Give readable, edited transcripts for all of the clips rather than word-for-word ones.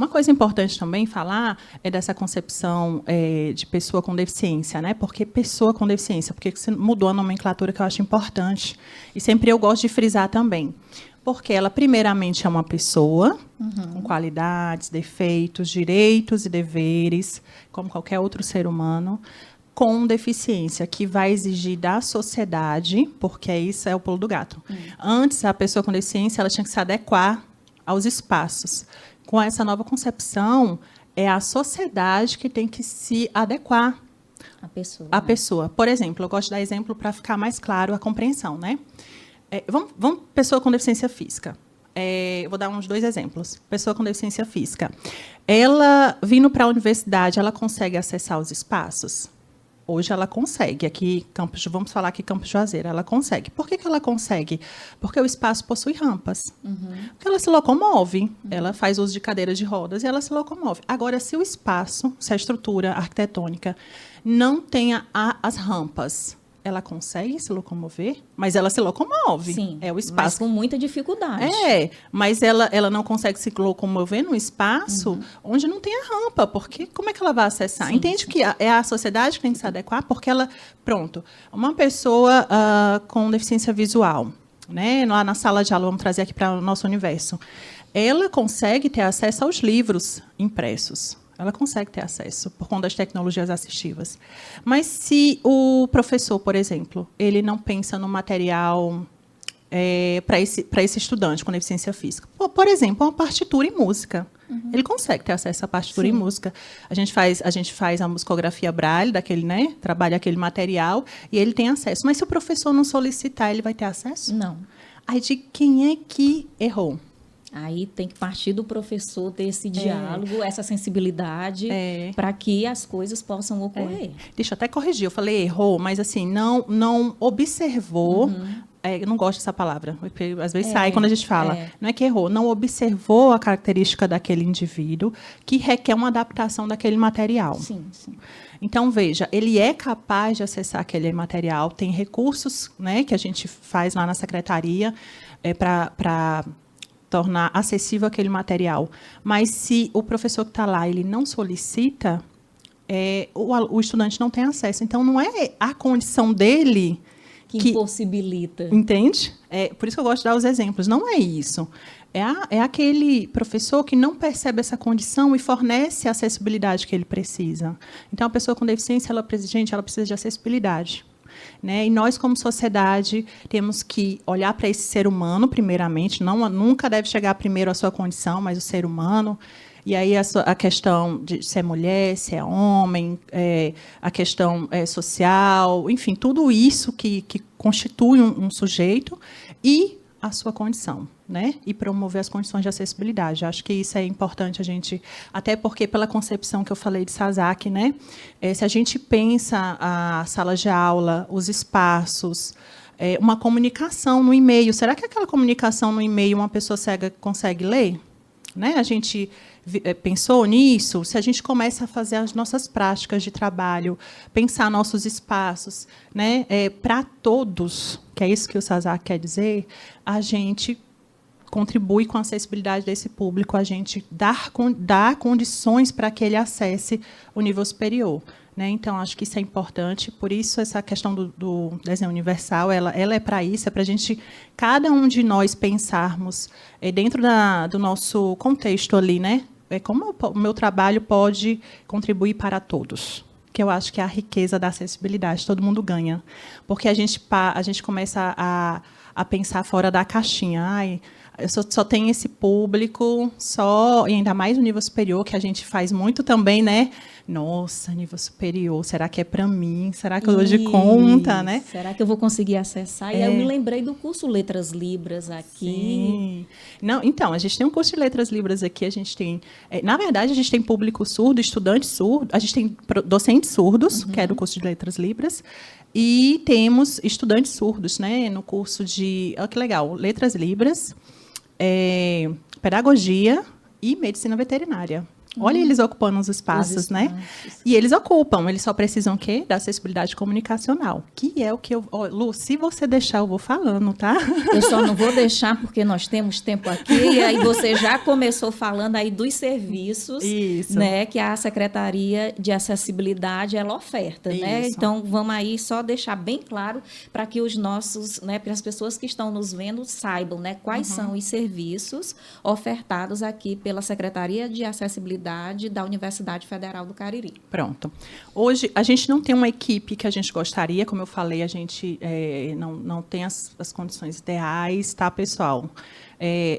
Uma coisa importante também falar é dessa concepção de pessoa com deficiência, né? Porque pessoa com deficiência, porque você mudou a nomenclatura, que eu acho importante. E sempre eu gosto de frisar também. Porque ela, primeiramente, é uma pessoa com qualidades, defeitos, direitos e deveres, como qualquer outro ser humano, com deficiência, que vai exigir da sociedade, porque isso é o pulo do gato. Antes, a pessoa com deficiência ela tinha que se adequar aos espaços. Com essa nova concepção, é a sociedade que tem que se adequar à pessoa. Por exemplo, eu gosto de dar exemplo para ficar mais claro a compreensão, né? Vamos pessoa com deficiência física. Eu vou dar uns 2 exemplos. Pessoa com deficiência física. Ela, vindo para a universidade, ela consegue acessar os espaços? Hoje ela consegue. Aqui, vamos falar aqui Campos Juazeiro, ela consegue. Por que ela consegue? Porque o espaço possui rampas. Porque ela se locomove. Ela faz uso de cadeiras de rodas e ela se locomove. Agora, se o espaço, se a estrutura arquitetônica não tem as rampas, ela consegue se locomover, mas ela se locomove. Sim, é o espaço. Mas com muita dificuldade. Mas ela não consegue se locomover num espaço onde não tem a rampa, porque como é que ela vai acessar? Sim, Entende que é a sociedade que tem que se adequar, porque ela... Pronto, uma pessoa com deficiência visual, né, lá na sala de aula, vamos trazer aqui para o nosso universo, ela consegue ter acesso aos livros impressos. Ela consegue ter acesso por conta das tecnologias assistivas. Mas se o professor, por exemplo, ele não pensa no material para esse estudante com deficiência física, por exemplo, uma partitura em música, ele consegue ter acesso à partitura em música. A gente faz a musicografia Braille daquele, né? Trabalha aquele material e ele tem acesso. Mas se o professor não solicitar, ele vai ter acesso? Não. Aí de quem é que errou? Aí tem que partir do professor ter esse diálogo, essa sensibilidade, para que as coisas possam ocorrer. Deixa eu até corrigir, eu falei errou, mas assim, não observou, eu não gosto dessa palavra, porque às vezes sai quando a gente fala, não é que errou, não observou a característica daquele indivíduo que requer uma adaptação daquele material. Sim, sim. Então, veja, ele é capaz de acessar aquele material, tem recursos, né, que a gente faz lá na secretaria para tornar acessível aquele material. Mas, se o professor que está lá ele não solicita, o estudante não tem acesso. Então, não é a condição dele que impossibilita. Entende? Por isso que eu gosto de dar os exemplos. Não é isso. É aquele professor que não percebe essa condição e fornece a acessibilidade que ele precisa. Então, a pessoa com deficiência, ela precisa de acessibilidade. Né? E nós, como sociedade, temos que olhar para esse ser humano, primeiramente. Nunca deve chegar primeiro a sua condição, mas o ser humano. E aí a questão de se é mulher, se é homem, a questão social, enfim, tudo isso que constitui um sujeito e a sua condição, né? E promover as condições de acessibilidade. Acho que isso é importante a gente, até porque pela concepção que eu falei de Sasaki, né? Se a gente pensa a sala de aula, os espaços, uma comunicação no e-mail, será que aquela comunicação no e-mail uma pessoa cega consegue ler? Né? A gente pensou nisso? Se a gente começa a fazer as nossas práticas de trabalho, pensar nossos espaços, né, para todos, que é isso que o Sasaki quer dizer, a gente contribui com a acessibilidade desse público, a gente dá condições para que ele acesse o nível superior. Né? Então, acho que isso é importante. Por isso, essa questão do desenho universal, ela é para isso, é para a gente, cada um de nós, pensarmos dentro do nosso contexto ali, né? Como o meu trabalho pode contribuir para todos. Que eu acho que é a riqueza da acessibilidade, todo mundo ganha. Porque a gente começa a pensar fora da caixinha. Ai, eu só tenho esse público, e ainda mais no nível superior, que a gente faz muito também, né? Nossa, nível superior, será que é para mim? Será que eu dou de conta, né? Será que eu vou conseguir acessar? E aí eu me lembrei do curso Letras Libras aqui. Sim. Não, então, a gente tem um curso de Letras Libras aqui, a gente tem... na verdade, a gente tem público surdo, estudante surdo, a gente tem docentes surdos, que é do curso de Letras Libras, e temos estudantes surdos, né, no curso de... Olha que legal, Letras Libras, Pedagogia e Medicina Veterinária. Olha eles ocupando os espaços, né? E eles ocupam, eles só precisam o quê? Da acessibilidade comunicacional, que é o que eu... Lu, se você deixar, eu vou falando, tá? Eu só não vou deixar porque nós temos tempo aqui, e aí você já começou falando aí dos serviços, né, que a Secretaria de Acessibilidade, ela oferta, né? Então, vamos aí só deixar bem claro para que os nossos, né, para as pessoas que estão nos vendo saibam, né, quais são os serviços ofertados aqui pela Secretaria de Acessibilidade da Universidade Federal do Cariri. Pronto. Hoje, a gente não tem uma equipe que a gente gostaria, como eu falei, a gente não tem as condições ideais, tá, pessoal?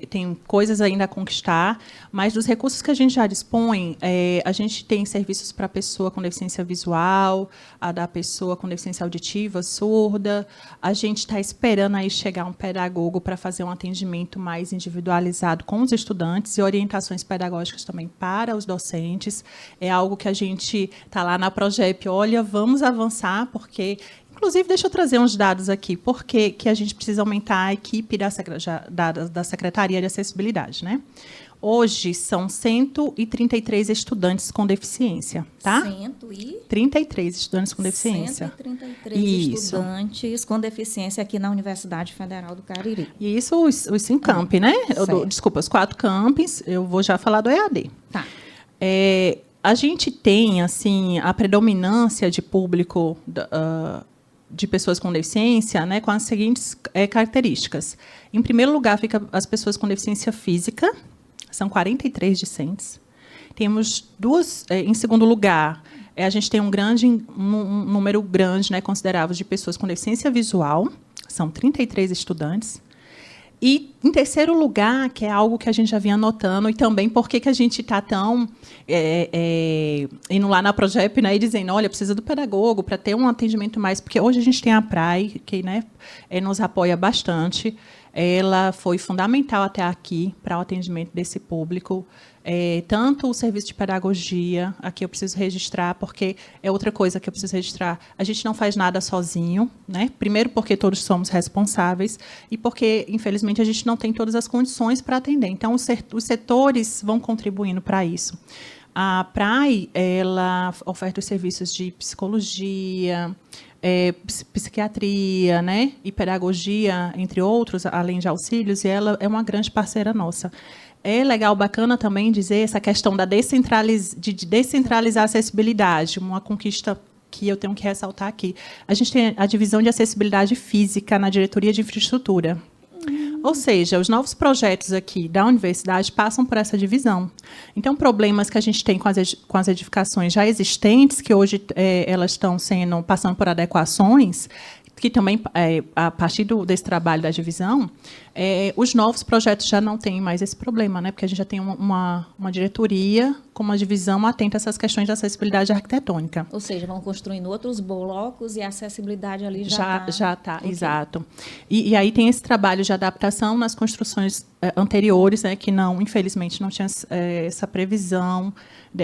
Tem coisas ainda a conquistar, mas dos recursos que a gente já dispõe, a gente tem serviços para a pessoa com deficiência visual, a da pessoa com deficiência auditiva, surda. A gente está esperando aí chegar um pedagogo para fazer um atendimento mais individualizado com os estudantes e orientações pedagógicas também para os docentes. É algo que a gente está lá na Progep, olha, vamos avançar, porque... Inclusive, deixa eu trazer uns dados aqui, porque que a gente precisa aumentar a equipe da Secretaria de Acessibilidade, né? Hoje, são 133 estudantes com deficiência, tá? 133 estudantes com deficiência. 133 estudantes com deficiência aqui na Universidade Federal do Cariri. E isso, os 5 campi, né? Desculpa, os 4 campos, eu vou já falar do EAD. Tá. A gente tem, assim, a predominância de público... de pessoas com deficiência, né, com as seguintes características. Em primeiro lugar, fica as pessoas com deficiência física, são 43 discentes. Temos duas, em segundo lugar, a gente tem um número grande, né, considerável, de pessoas com deficiência visual, são 33 estudantes. E, em terceiro lugar, que é algo que a gente já vinha notando, e também por que a gente está tão indo lá na Progep, né, e dizendo, olha, precisa do pedagogo para ter um atendimento mais... Porque hoje a gente tem a PRAE, que, né, nos apoia bastante. Ela foi fundamental até aqui para o atendimento desse público. Tanto o serviço de pedagogia, aqui eu preciso registrar, porque é outra coisa que eu preciso registrar. A gente não faz nada sozinho, né? Primeiro, porque todos somos responsáveis, e porque, infelizmente, a gente não tem todas as condições para atender. Então, os setores vão contribuindo para isso. A PRAE, ela oferta os serviços de psicologia, psiquiatria, né? E pedagogia, entre outros, além de auxílios, e ela é uma grande parceira nossa. É legal, bacana também dizer essa questão de descentralizar a acessibilidade, uma conquista que eu tenho que ressaltar aqui. A gente tem a divisão de acessibilidade física na diretoria de infraestrutura. Ou seja, os novos projetos aqui da universidade passam por essa divisão. Então, problemas que a gente tem com as edificações já existentes, que hoje elas estão passando por adequações, que também, a partir desse trabalho da divisão, os novos projetos já não têm mais esse problema, né? Porque a gente já tem uma diretoria com uma divisão atenta a essas questões de acessibilidade arquitetônica. Ou seja, vão construindo outros blocos e a acessibilidade ali já está, okay. Exato. E aí tem esse trabalho de adaptação nas construções anteriores, né, que não, infelizmente, não tinha essa previsão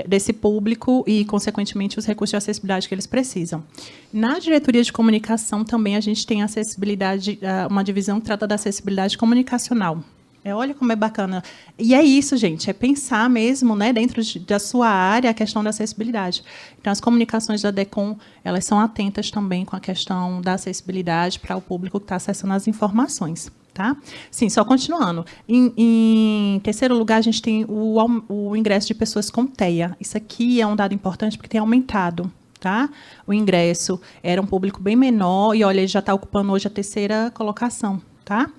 desse público e, consequentemente, os recursos de acessibilidade que eles precisam. Na diretoria de comunicação também a gente tem acessibilidade, uma divisão que trata da acessibilidade comunicacional. Olha como é bacana. E é isso, gente, é pensar mesmo, né, dentro da sua área a questão da acessibilidade. Então, as comunicações da DECOM, elas são atentas também com a questão da acessibilidade para o público que está acessando as informações. Tá? Sim, só continuando. Em terceiro lugar, a gente tem o ingresso de pessoas com TEA. Isso aqui é um dado importante porque tem aumentado. Tá? O ingresso era um público bem menor e, olha, ele já está ocupando hoje a 3ª colocação. Tá?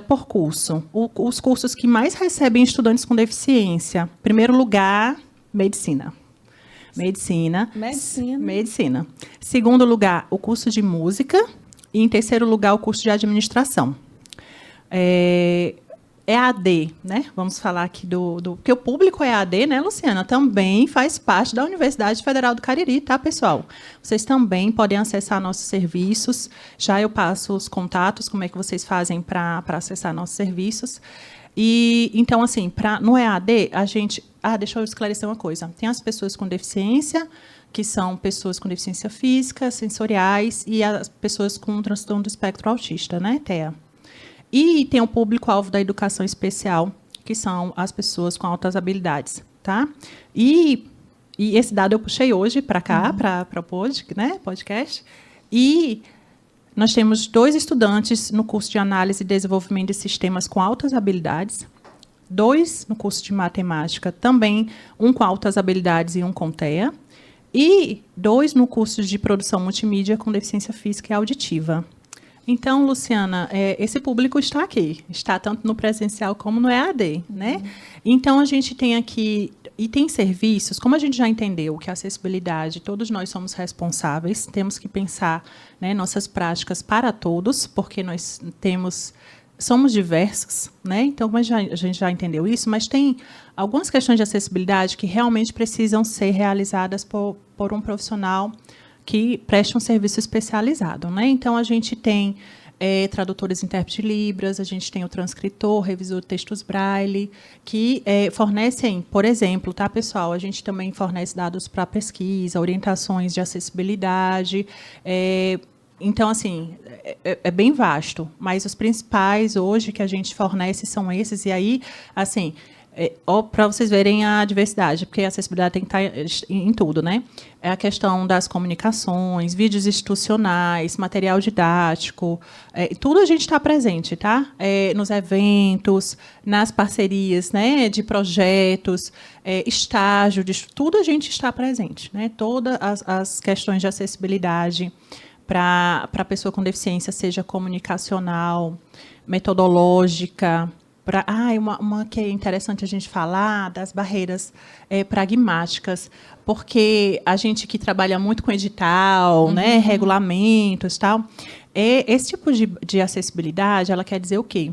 Por curso. Os cursos que mais recebem estudantes com deficiência. Primeiro lugar, medicina. Medicina. Segundo lugar, o curso de música. E, em terceiro lugar, o curso de administração. EAD, né? Vamos falar aqui porque o público EAD, né, Luciana, também faz parte da Universidade Federal do Cariri, tá, pessoal? Vocês também podem acessar nossos serviços. Já eu passo os contatos, como é que vocês fazem para acessar nossos serviços. E, então, assim, no EAD, a gente... deixa eu esclarecer uma coisa. Tem as pessoas com deficiência, que são pessoas com deficiência física, sensoriais, e as pessoas com transtorno do espectro autista, né, TEA. E tem o público-alvo da educação especial, que são as pessoas com altas habilidades, tá? E esse dado eu puxei hoje para cá, para o podcast, e nós temos 2 estudantes no curso de análise e desenvolvimento de sistemas com altas habilidades, 2 no curso de matemática, também um com altas habilidades e um com TEA, e 2 no curso de produção multimídia com deficiência física e auditiva. Então, Luciana, esse público está aqui, está tanto no presencial como no EAD, né? Então, a gente tem aqui, e tem serviços, como a gente já entendeu que a acessibilidade, todos nós somos responsáveis, temos que pensar, né, nossas práticas para todos, porque nós somos diversos, né? Então, a gente já entendeu isso, mas tem algumas questões de acessibilidade que realmente precisam ser realizadas por um profissional que preste um serviço especializado, né? Então, a gente tem tradutores e intérpretes de Libras, a gente tem o transcritor, revisor de textos Braille, que fornecem, por exemplo, tá, pessoal? A gente também fornece dados para pesquisa, orientações de acessibilidade. Então, assim, é bem vasto, mas os principais hoje que a gente fornece são esses, e aí, assim, para vocês verem a diversidade, porque a acessibilidade tem que estar em tudo, né? É a questão das comunicações, vídeos institucionais, material didático, tudo a gente está presente, tá? Nos eventos, nas parcerias, né, de projetos, estágio, tudo a gente está presente, né? Todas as questões de acessibilidade para a pessoa com deficiência, seja comunicacional, metodológica. Uma que é interessante a gente falar das barreiras pragmáticas, porque a gente que trabalha muito com edital, né, regulamentos, tal, esse tipo de acessibilidade, ela quer dizer o quê?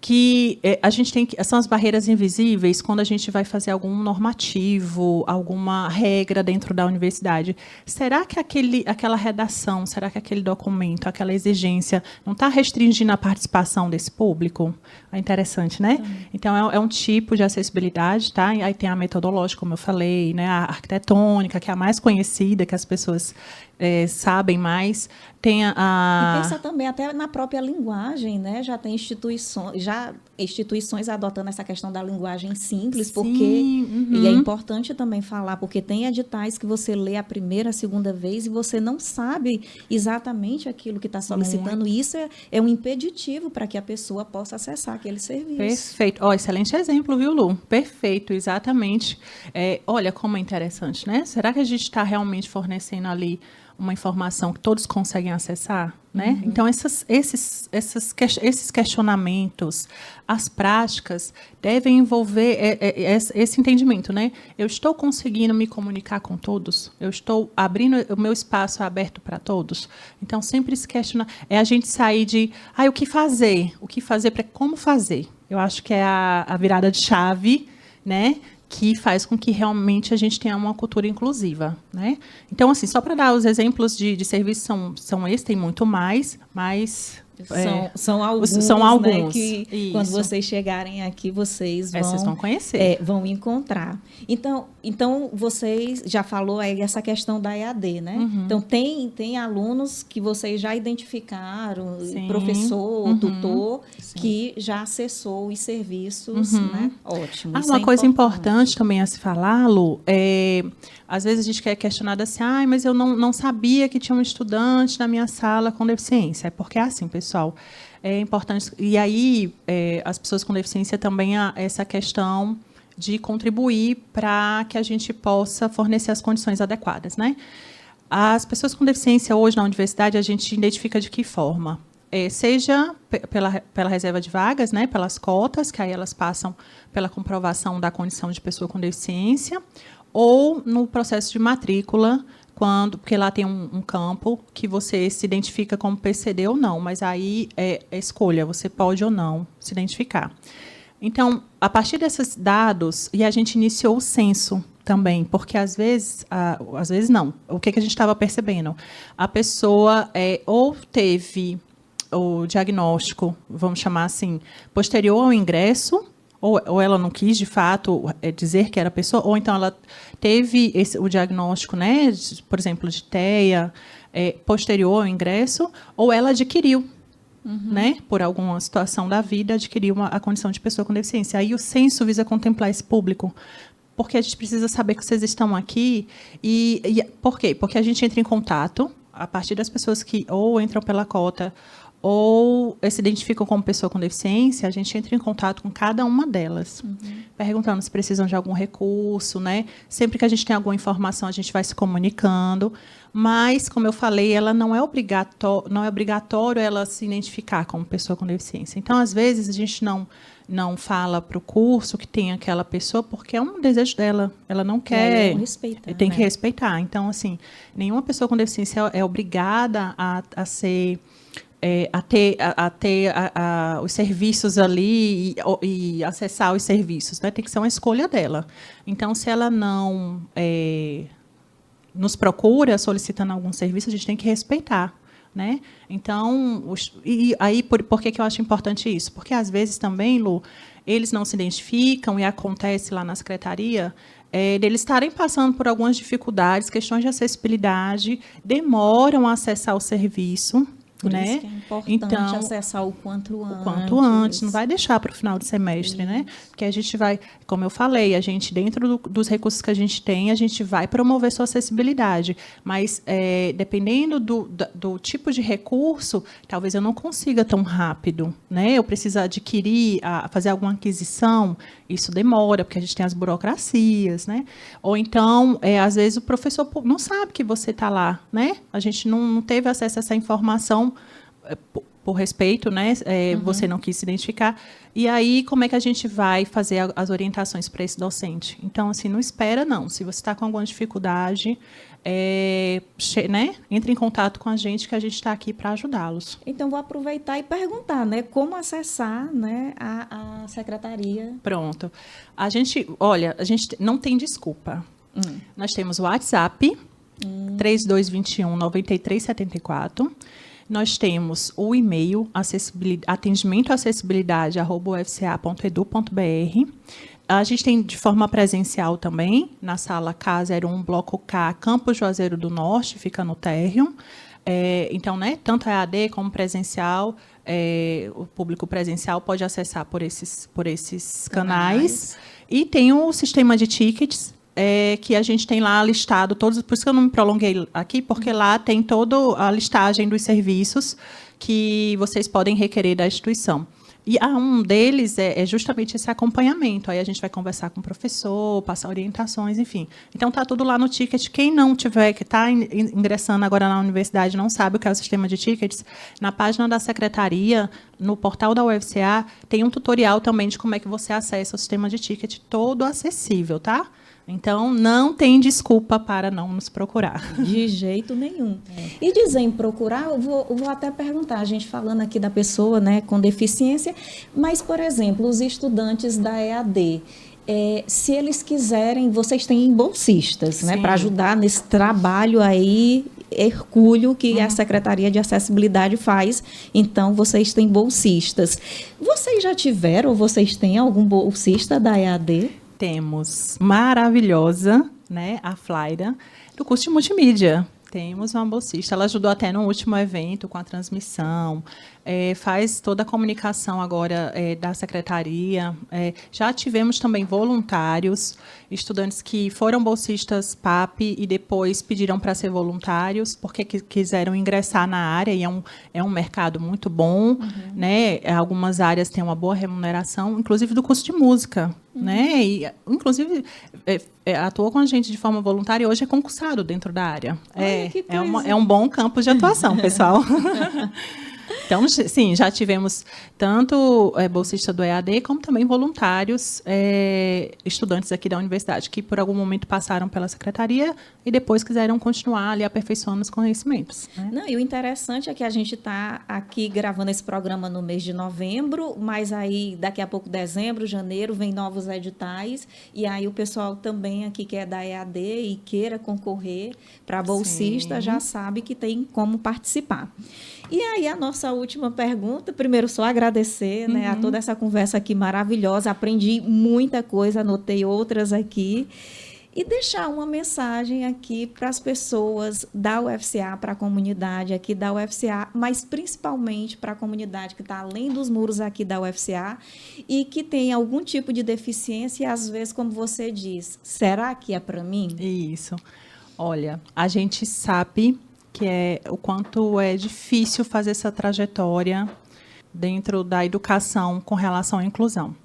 Que a gente são as barreiras invisíveis quando a gente vai fazer algum normativo, alguma regra dentro da universidade. Será que aquela redação, será que aquele documento, aquela exigência não está restringindo a participação desse público? É interessante, né? Então, é um tipo de acessibilidade, tá? E aí tem a metodológica, como eu falei, né? A arquitetônica, que é a mais conhecida, que as pessoas sabem mais. Tem E pensa também até na própria linguagem, né? Já tem instituições adotando essa questão da linguagem simples, Sim, porque e é importante também falar, porque tem editais que você lê a primeira, a segunda vez e você não sabe exatamente aquilo que está solicitando. E isso é um impeditivo para que a pessoa possa acessar aquele serviço. Perfeito. Excelente exemplo, viu, Lu? Perfeito, exatamente. Olha como é interessante, né? Será que a gente está realmente fornecendo ali uma informação que todos conseguem acessar, né? Então, esses questionamentos, as práticas, devem envolver esse entendimento, né? Eu estou conseguindo me comunicar com todos? Eu estou abrindo, o meu espaço é aberto para todos? Então, sempre se questionar. É a gente sair de, o que fazer? O que fazer para como fazer? Eu acho que é a virada de chave, né? Que faz com que realmente a gente tenha uma cultura inclusiva, né? Então, assim, só para dar os exemplos de serviços são esses, tem muito mais, mas são alguns, né, que quando vocês chegarem aqui, vocês vão conhecer. Vão encontrar. Então, vocês já falou aí essa questão da EAD, né? Então, tem alunos que vocês já identificaram, professor, tutor, que já acessou os serviços, né? Ótimo. Uma coisa importante também a se falar, Lu, às vezes a gente é questionado assim, mas eu não sabia que tinha um estudante na minha sala com deficiência. É porque é assim, pessoal, é importante. E aí, as pessoas com deficiência também há essa questão de contribuir para que a gente possa fornecer as condições adequadas, né? As pessoas com deficiência hoje na universidade, a gente identifica de que forma? Seja pela reserva de vagas, né, pelas cotas, que aí elas passam pela comprovação da condição de pessoa com deficiência, ou no processo de matrícula, porque lá tem um campo que você se identifica como PCD ou não, mas aí é escolha, você pode ou não se identificar. Então, a partir desses dados, e a gente iniciou o censo também, porque às vezes não, o que a gente estava percebendo? A pessoa ou teve o diagnóstico, vamos chamar assim, posterior ao ingresso, ou ela não quis, de fato, dizer que era pessoa, ou então ela teve o diagnóstico, né, por exemplo, de TEA, posterior ao ingresso, ou ela adquiriu. né, por alguma situação da vida, adquirir a condição de pessoa com deficiência. Aí o censo visa contemplar esse público, porque a gente precisa saber que vocês estão aqui. E por quê? Porque a gente entra em contato a partir das pessoas que ou entram pela cota ou se identificam como pessoa com deficiência, a gente entra em contato com cada uma delas, perguntando se precisam de algum recurso, né? Sempre que a gente tem alguma informação, a gente vai se comunicando, mas, como eu falei, ela não é obrigatório ela se identificar como pessoa com deficiência. Então, às vezes, a gente não fala para o curso que tem aquela pessoa porque é um desejo dela. Ela não quer. Tem que respeitar. Então, assim, nenhuma pessoa com deficiência é obrigada a ser... a ter os serviços ali e acessar os serviços, né? Tem que ser uma escolha dela. Então, se ela não nos procura solicitando algum serviço, a gente tem que respeitar, né? Então, aí por que eu acho importante isso? Porque, às vezes, também, Lu, eles não se identificam e acontece lá na secretaria deles estarem passando por algumas dificuldades, questões de acessibilidade, demoram a acessar o serviço. Por né? isso que é importante acessar o quanto antes. O quanto antes, não vai deixar para o final do semestre, né? Porque a gente vai, como eu falei, a gente, dentro dos recursos que a gente tem, a gente vai promover sua acessibilidade. Mas, dependendo do tipo de recurso, talvez eu não consiga tão rápido, né? Eu preciso adquirir, fazer alguma aquisição, isso demora, porque a gente tem as burocracias, né? Ou então, às vezes, o professor não sabe que você está lá, né? A gente não teve acesso a essa informação por respeito, né? Você não quis se identificar. E aí, como é que a gente vai fazer as orientações para esse docente? Então, assim, não espera, não. Se você está com alguma dificuldade, né? Entre em contato com a gente, que a gente está aqui para ajudá-los. Então, vou aproveitar e perguntar, né? Como acessar, né, a secretaria? Pronto. A gente não tem desculpa. Nós temos o WhatsApp, 3221-9374. Nós temos o e-mail, atendimentoacessibilidade@ufca.edu.br. A gente tem de forma presencial também, na sala K01, Bloco K, Campus Juazeiro do Norte, fica no térreo. Então, né, tanto EAD como presencial, o público presencial pode acessar por esses canais. E tem o sistema de tickets, que a gente tem lá listado todos, por isso que eu não me prolonguei aqui, porque lá tem toda a listagem dos serviços que vocês podem requerer da instituição. E um deles é justamente esse acompanhamento. Aí a gente vai conversar com o professor, passar orientações, enfim. Então, está tudo lá no ticket. Quem não tiver, que está ingressando agora na universidade, não sabe o que é o sistema de tickets, na página da secretaria, no portal da UFCA, tem um tutorial também de como é que você acessa o sistema de ticket, todo acessível, tá? Então, não tem desculpa para não nos procurar. De jeito nenhum. E dizer em procurar, eu vou até perguntar, a gente falando aqui da pessoa, né, com deficiência, mas, por exemplo, os estudantes da EAD, se eles quiserem, vocês têm bolsistas, né, para ajudar nesse trabalho aí hercúleo que a Secretaria de Acessibilidade faz. Então, vocês têm bolsistas. Vocês já tiveram ou vocês têm algum bolsista da EAD? Temos maravilhosa, né, a Flaira, do curso de multimídia. Temos uma bolsista, ela ajudou até no último evento com a transmissão, faz toda a comunicação agora da secretaria. Já tivemos também voluntários, estudantes que foram bolsistas PAP e depois pediram para ser voluntários, porque quiseram ingressar na área, e é um mercado muito bom, né? Algumas áreas têm uma boa remuneração, inclusive do curso de música. Né? E, inclusive, atuou com a gente de forma voluntária e hoje é concursado dentro da área. É um bom campo de atuação, pessoal. Então, sim, já tivemos tanto bolsista do EAD, como também voluntários, estudantes aqui da universidade, que por algum momento passaram pela secretaria e depois quiseram continuar ali aperfeiçoando os conhecimentos. Né? Não, e o interessante é que a gente está aqui gravando esse programa no mês de novembro, mas aí daqui a pouco, dezembro, janeiro, vem novos editais, e aí o pessoal também aqui que é da EAD e queira concorrer para bolsista, já sabe que tem como participar. E aí, a nossa última pergunta, primeiro só agradecer, né, a toda essa conversa aqui maravilhosa, aprendi muita coisa, anotei outras aqui. e deixar uma mensagem aqui para as pessoas da UFCA, para a comunidade aqui da UFCA, mas principalmente para a comunidade que está além dos muros aqui da UFCA e que tem algum tipo de deficiência e, às vezes, como você diz, será que é para mim? Isso. Olha, a gente sabe que o quanto é difícil fazer essa trajetória dentro da educação com relação à inclusão.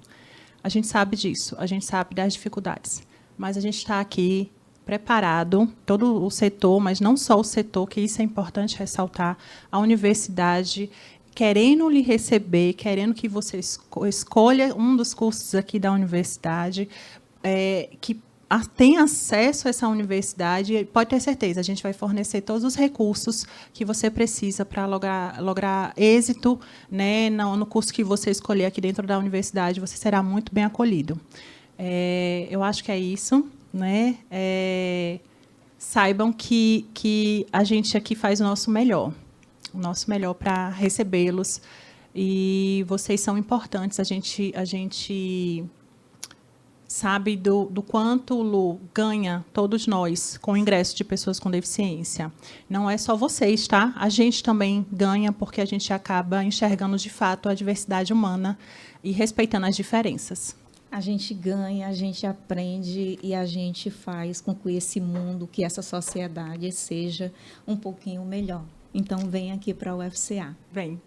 A gente sabe disso, a gente sabe das dificuldades, mas a gente está aqui preparado, todo o setor, mas não só o setor, que isso é importante ressaltar, a universidade querendo lhe receber, querendo que você escolha um dos cursos aqui da universidade, que tem acesso a essa universidade, pode ter certeza, a gente vai fornecer todos os recursos que você precisa para lograr êxito, né, no curso que você escolher aqui dentro da universidade, você será muito bem acolhido. Eu acho que é isso, né? Saibam que a gente aqui faz o nosso melhor para recebê-los, e vocês são importantes. A gente sabe do quanto o Lu ganha, todos nós, com o ingresso de pessoas com deficiência. Não é só vocês, tá? A gente também ganha, porque a gente acaba enxergando, de fato, a diversidade humana e respeitando as diferenças. A gente ganha, a gente aprende e a gente faz com que esse mundo, que essa sociedade seja um pouquinho melhor. Então, vem aqui para a UFCA. Vem.